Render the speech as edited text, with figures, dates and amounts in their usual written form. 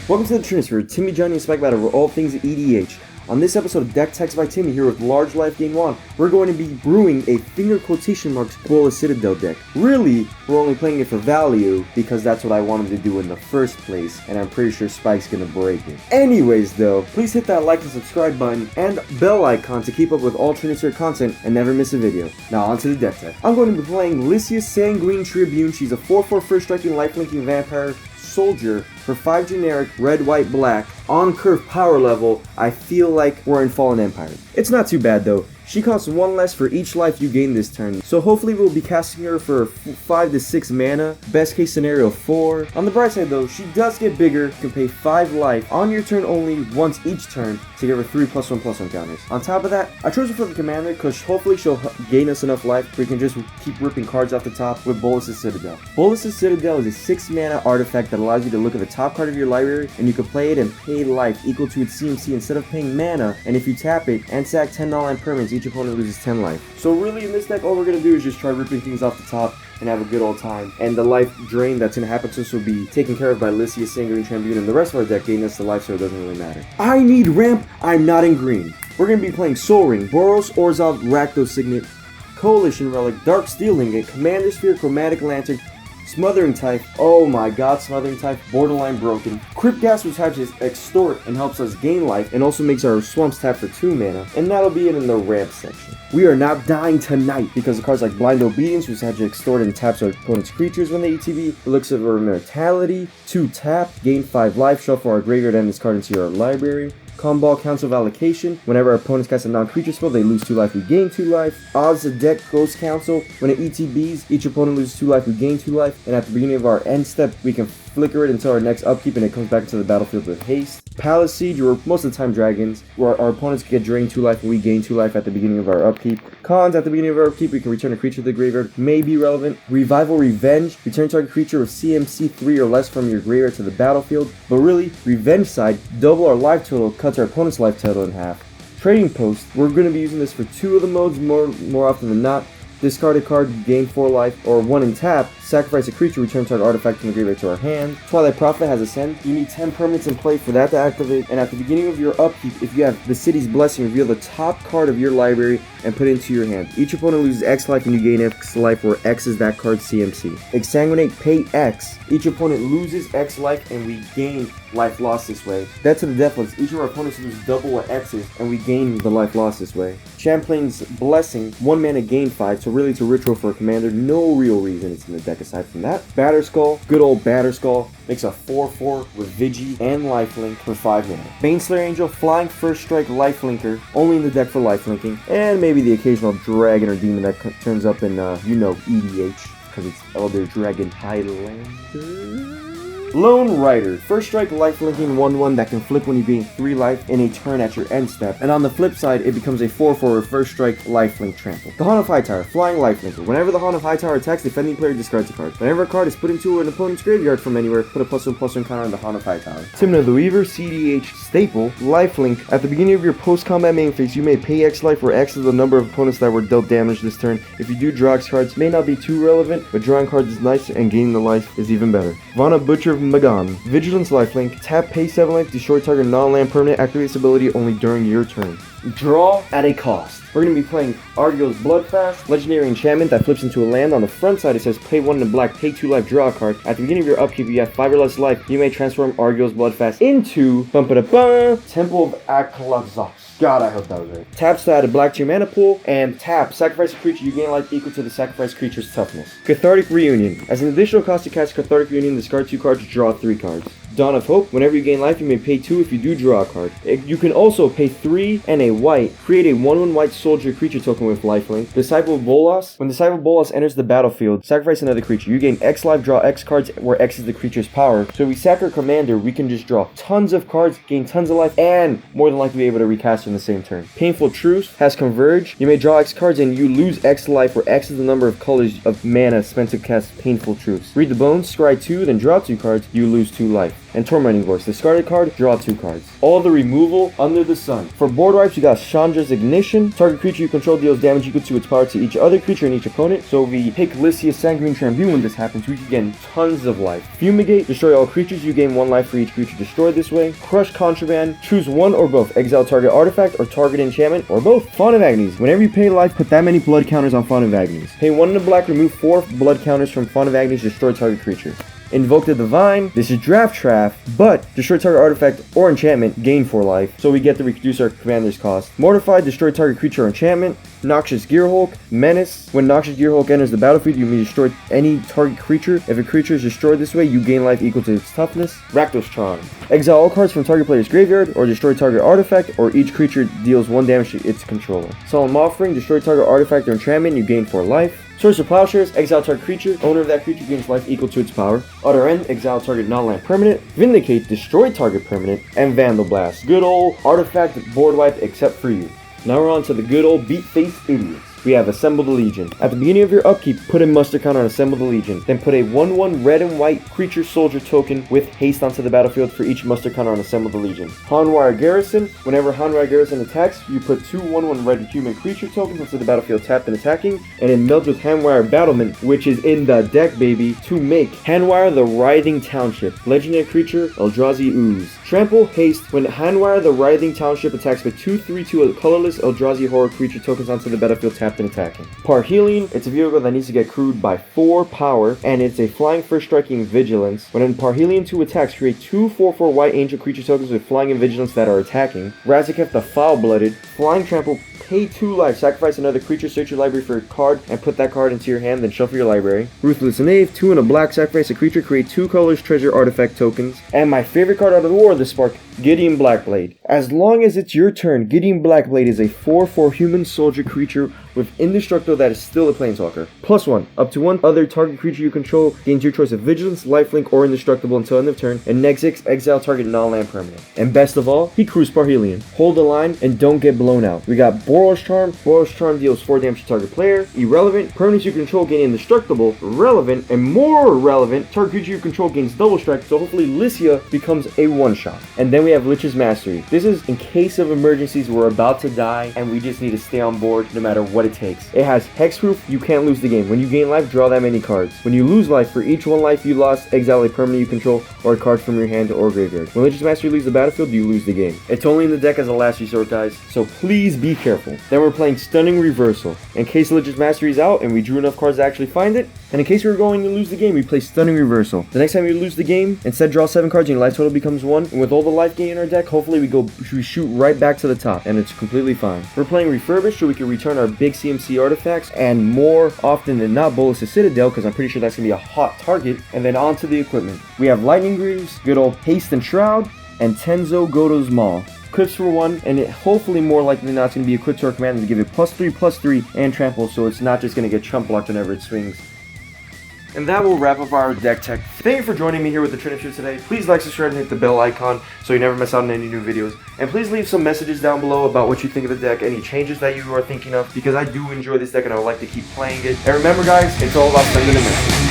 Welcome to the Trinisphere, Timmy, Johnny, and Spike Battle, where all things EDH. On this episode of Deck Text by Timmy here with Large Life Gain 1, we're going to be brewing a finger quotation marks Bolas Citadel deck. Really, we're only playing it for value because that's what I wanted to do in the first place, and I'm pretty sure Spike's gonna break it. Anyways though, please hit that like and subscribe button and bell icon to keep up with all Trinisphere content and never miss a video. Now on to the deck text. I'm going to be playing LIcia Lifegain Tribune. She's a 4/4 first striking lifelinking vampire soldier for 5 generic red, white, black. On curve power level, I feel like we're in Fallen Empire. It's not too bad though. She costs 1 less for each life you gain this turn, so hopefully we'll be casting her for 5 to 6 mana, best case scenario 4. On the bright side though, she does get bigger. You can pay 5 life on your turn only once each turn to give her 3 +1/+1 counters. On top of that, I chose her for the commander because hopefully she'll gain us enough life we can just keep ripping cards off the top with Bolas' Citadel. Bolas' Citadel is a 6 mana artifact that allows you to look at the top card of your library and you can play it and pay life equal to its CMC instead of paying mana, and if you tap it and sack 10 non-land permanents, each opponent loses 10 life. So really in this deck, all we're going to do is just try ripping things off the top and have a good old time. And the life drain that's going to happen to us will be taken care of by LIcia Lifegain Tribune, and the rest of our deck gain us the life, so it doesn't really matter. I need ramp, I'm not in green. We're going to be playing Soul Ring, Boros, Orzhov, Rakdos Signet, Coalition Relic, Dark Steel Ingot, Commander Sphere, Chromatic Lantern, Smothering Type, oh my god, Smothering Type, borderline broken. Crypt Gas, which has Extort and helps us gain life and also makes our swamps tap for 2 mana, and that'll be it in the ramp section. We are not dying tonight because of cards like Blind Obedience, which has Extort and taps our opponent's creatures when they ETB, Elixir of Immortality, 2 tap, gain 5 life, shuffle our graveyard and this card into our library. Combo Council of Allocation, whenever our opponents cast a non-creature spell, they lose 2 life, we gain 2 life. Odds of Deck Ghost Council, when it ETBs, each opponent loses 2 life, we gain 2 life. And at the beginning of our end step, we can flicker it until our next upkeep and it comes back into the battlefield with haste. Palace Siege, or most of the time dragons, where our opponents get drained 2 life and we gain 2 life at the beginning of our upkeep. Cons, at the beginning of our upkeep, we can return a creature to the graveyard, may be relevant. Revival Revenge, return target creature with CMC 3 or less from your graveyard to the battlefield. But really, Revenge side, double our life total, cuts our opponent's life total in half. Trading Post, we're going to be using this for 2 of the modes more often than not. Discard a card, gain 4 life, or 1 in tap, sacrifice a creature, return target artifact from the graveyard to our hand. Twilight Prophet has Ascend. You need 10 permanents in play for that to activate, and at the beginning of your upkeep, if you have the City's Blessing, reveal the top card of your library and put it into your hand. Each opponent loses X life and you gain X life, where X is that card's CMC. Exsanguinate, pay X. Each opponent loses X life and we gain life lost this way. That's to the Deathless. Each of our opponents lose double what X is and we gain the life lost this way. Champlain's Blessing, 1 mana gain 5, so really it's a ritual for a commander. No real reason it's in the deck aside from that. Batterskull, good old Batterskull, makes a 4/4 with Vigi and Lifelink for 5 mana. Baneslayer Angel, flying first strike lifelinker, only in the deck for lifelinking, and maybe the occasional dragon or demon that turns up in, EDH, because it's Elder Dragon Highlander. Lone Rider, first strike lifelinking 1/1 that can flip when you gain 3 life in a turn at your end step, and on the flip side it becomes a 4/4 first strike lifelink trample. The Haunt of Hightower, flying lifelinker. Whenever the Haunt of Hightower attacks, defending player discards a card. Whenever a card is put into an opponent's graveyard from anywhere, put a +1/+1 counter on the Haunt of Hightower. Tymna the Weaver, CDH staple, lifelink. At the beginning of your post-combat main phase, you may pay X life, where X is the number of opponents that were dealt damage this turn. If you do draw X cards, may not be too relevant, but drawing cards is nice and gaining the life is even better. Vana Butcher of Magan, Vigilance lifelink, tap, pay 7 life, destroy target non-land permanent, activates ability only during your turn. Draw at a cost. We're going to be playing Argyll's Bloodfast, legendary enchantment that flips into a land. On the front side it says pay 1 in black, pay 2 life, draw a card. At the beginning of your upkeep, you have 5 or less life. You may transform Argyll's Bloodfast into Temple of Aklazos. God, I hope that was right. Taps to add a black to your mana pool, and tap, sacrifice a creature, you gain life equal to the sacrificed creature's toughness. Cathartic Reunion. As an additional cost to cast Cathartic Reunion, discard 2 cards, draw 3 cards. Dawn of Hope, whenever you gain life, you may pay 2 if you do draw a card. You can also pay 3 and a white, create a 1/1 white soldier creature token with lifelink. Disciple of Bolas, when Disciple of Bolas enters the battlefield, sacrifice another creature. You gain X life, draw X cards, where X is the creature's power. So if we sack our commander, we can just draw tons of cards, gain tons of life, and more than likely be able to recast in the same turn. Painful Truce has Converge. You may draw X cards and you lose X life, where X is the number of colors of mana spent to cast Painful Truce. Read the Bones, scry 2, then draw 2 cards, you lose 2 life. and Tormenting Voice. Discarded card, draw 2 cards. All the removal under the sun. For board wipes, you got Chandra's Ignition. Target creature you control deals damage equal to its power to each other creature and each opponent. So if we pick Licia Sanguine Trambue when this happens, we can gain tons of life. Fumigate, destroy all creatures, you gain 1 life for each creature destroyed this way. Crush Contraband, choose one or both. Exile target artifact or target enchantment or both. Font of Agnes, whenever you pay life, put that many blood counters on Font of Agnes. Pay 1 in the black, remove 4 blood counters from Font of Agnes, destroy target creature. Invoke the Divine. This is draft trap, but destroy target artifact or enchantment, gain 4 life, so we get to reduce our commander's cost. Mortify, destroy target creature or enchantment. Noxious Gearhulk, Menace. When Noxious Gearhulk enters the battlefield, you may destroy any target creature. If a creature is destroyed this way, you gain life equal to its toughness. Rakdos Charm. Exile all cards from target player's graveyard, or destroy target artifact, or each creature deals 1 damage to its controller. Solemn Offering, destroy target artifact or enchantment, you gain 4 life. Source of Plowshares, exile target creature, owner of that creature gains life equal to its power. Utter End, exile target non-land permanent. Vindicate, destroy target permanent. And Vandal Blast, good old artifact board wipe except for you. Now we're on to the good old beat-faced idiots. We have Assemble the Legion. At the beginning of your upkeep, put a muster count on Assemble the Legion. Then put a 1/1 red and white creature soldier token with haste onto the battlefield for each muster count on Assemble the Legion. Hanwire Garrison. Whenever Hanwire Garrison attacks, you put 2 1/1 red human creature tokens onto the battlefield tapped and attacking. And it melds with Hanwire Battlement, which is in the deck, baby, to make Hanwire the Writhing Township. Legendary creature, Eldrazi Ooze. Trample, haste. When Hanwire the Writhing Township attacks with 2/3/2 colorless Eldrazi horror creature tokens onto the battlefield tapped and attacking. Parhelion, it's a vehicle that needs to get crewed by 4 power, and it's a flying first striking vigilance. When Parhelion 2 attacks, create 2 4/4 white angel creature tokens with flying and vigilance that are attacking. Razaketh the Foul-Blooded, flying trample, pay 2 life, sacrifice another creature, search your library for a card, and put that card into your hand, then shuffle your library. Ruthless Knave, 2 and a black, sacrifice a creature, create 2 colors treasure artifact tokens. And my favorite card out of the War of the Spark, Gideon Blackblade. As long as it's your turn, Gideon Blackblade is a 4/4 human soldier creature with indestructible that is still a planeswalker. +1, up to 1 other target creature you control gains your choice of vigilance, lifelink, or indestructible until end of turn, and next 6, exile target non-land permanent. And best of all, he crews Parhelion. Hold the line and don't get blown out. We got Bolas Charm. Bolas Charm deals 4 damage to target player. Irrelevant, permanents you control gain indestructible. Relevant, and more relevant, target creature you control gains double strike, so hopefully Lisia becomes a 1-shot. And then we have Lich's Mastery. This is in case of emergencies, we're about to die, and we just need to stay on board no matter what it takes. It has hexproof, you can't lose the game. When you gain life, draw that many cards. When you lose life, for each 1 life you lost, exile a permanent you control or a card from your hand or graveyard. When Lich's Mastery leaves the battlefield, you lose the game. It's only in the deck as a last resort, guys, so please be careful. Then we're playing Stunning Reversal. In case Lich's Mastery is out and we drew enough cards to actually find it, and in case we were going to lose the game, we play Stunning Reversal. The next time you lose the game, instead draw 7 cards and your life total becomes 1, and with all the life gain in our deck, hopefully we shoot right back to the top, and it's completely fine. We're playing Refurbished so we can return our big CMC artifacts, and more often than not, Bolas to Citadel, because I'm pretty sure that's going to be a hot target. And then on to the equipment. We have Lightning Greaves, good old Haste and Shroud, and Tenzo Goto's Maw. Equips for 1, and it hopefully more likely than not going to be equipped to our commander to give it +3/+3 and trample, so it's not just going to get chump blocked whenever it swings. And that will wrap up our deck tech. Thank you for joining me here with the Trinisphere today. Please like, subscribe, and hit the bell icon so you never miss out on any new videos. And please leave some messages down below about what you think of the deck, any changes that you are thinking of, because I do enjoy this deck and I would like to keep playing it. And remember guys, it's all about sending a message.